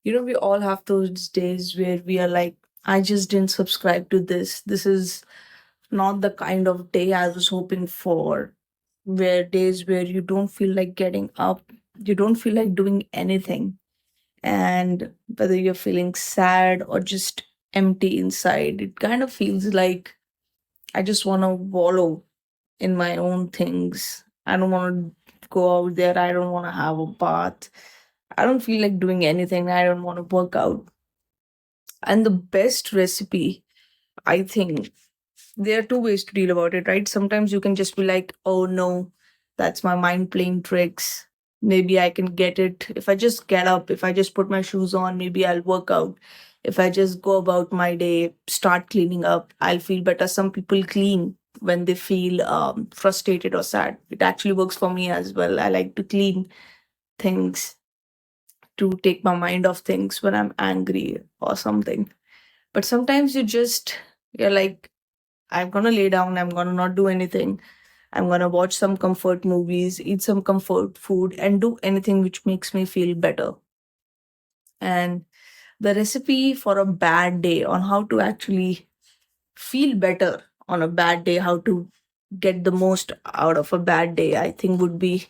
We all have those days where we are like, I just didn't subscribe to this. This is not the kind of day I was hoping for. Where days where you don't feel like getting up, you don't feel like doing anything. And whether you're feeling sad or just empty inside, it kind of feels like I just want to wallow in my own things. I don't want to go out there. I don't want to have a bath. I don't feel like doing anything. I don't want to work out. And the best recipe, I think, there are two ways to deal about it, right? Sometimes you can just be like, oh no, that's my mind playing tricks. Maybe I can get it. If I just get up, if I just put my shoes on, maybe I'll work out. If I just go about my day, start cleaning up, I'll feel better. Some people clean when they feel frustrated or sad. It actually works for me as well. I like to clean things to take my mind off things when I'm angry or something. But sometimes you're like, I'm gonna lay down, I'm gonna not do anything. I'm gonna watch some comfort movies, eat some comfort food, and do anything which makes me feel better. And the recipe for a bad day on how to actually feel better on a bad day, how to get the most out of a bad day, I think would be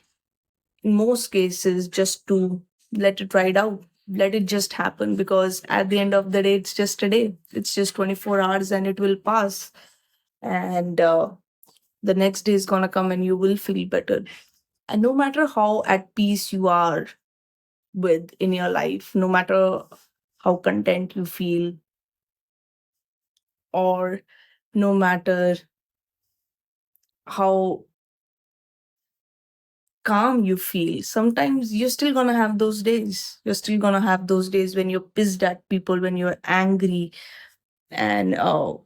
in most cases just to let it ride out. Let it just happen because at the end of the day, it's just a day. It's just 24 hours and it will pass. And the next day is going to come and you will feel better. And no matter how at peace you are with in your life, no matter how content you feel, or no matter how calm you feel, sometimes you're still gonna have those days. You're still gonna have those days when you're pissed at people, when you're angry, and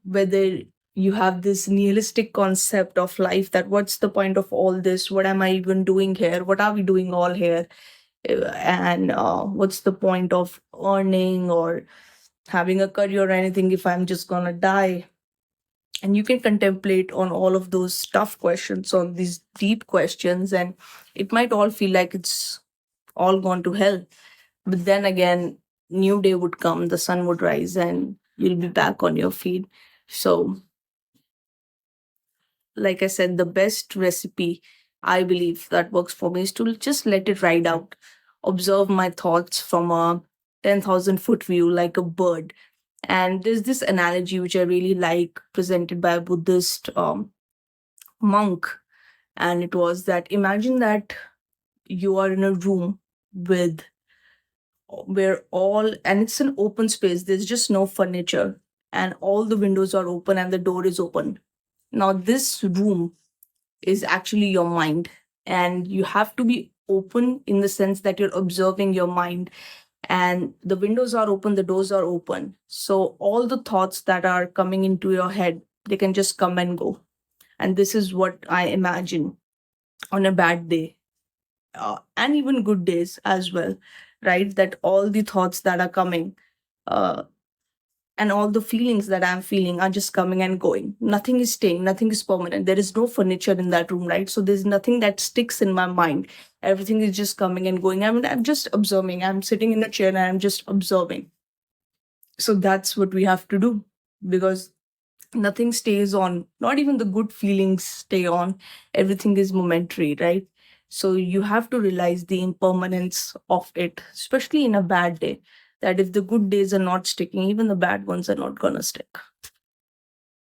whether you have this nihilistic concept of life that what's the point of all this? What am I even doing here? What are we doing all here? And what's the point of earning or having a career or anything if I'm just gonna die? And you can contemplate on all of those tough questions, on these deep questions, and it might all feel like it's all gone to hell. But then again, new day would come, the sun would rise, and you'll be back on your feet. So, like I said, the best recipe I believe that works for me is to just let it ride out, observe my thoughts from a 10,000-foot view like a bird. And there's this analogy which I really like, presented by a Buddhist monk. And it was that imagine that you are in a room with where all, and it's an open space, there's just no furniture, and all the windows are open and the door is open. Now, this room is actually your mind, and you have to be open in the sense that you're observing your mind, and the windows are open, the doors are open, so all the thoughts that are coming into your head, they can just come and go. And this is what I imagine on a bad day, and even good days as well, right? That all the thoughts that are coming, uh, and all the feelings that I'm feeling are just coming and going. Nothing is staying, nothing is permanent. There is no furniture in that room, right? So there's nothing that sticks in my mind. Everything is just coming and going. I mean, I'm just observing. I'm sitting in a chair and I'm just observing. So that's what we have to do, because nothing stays on. Not even the good feelings stay on. Everything is momentary, right? So you have to realize the impermanence of it, especially in a bad day. That if the good days are not sticking, even the bad ones are not gonna stick.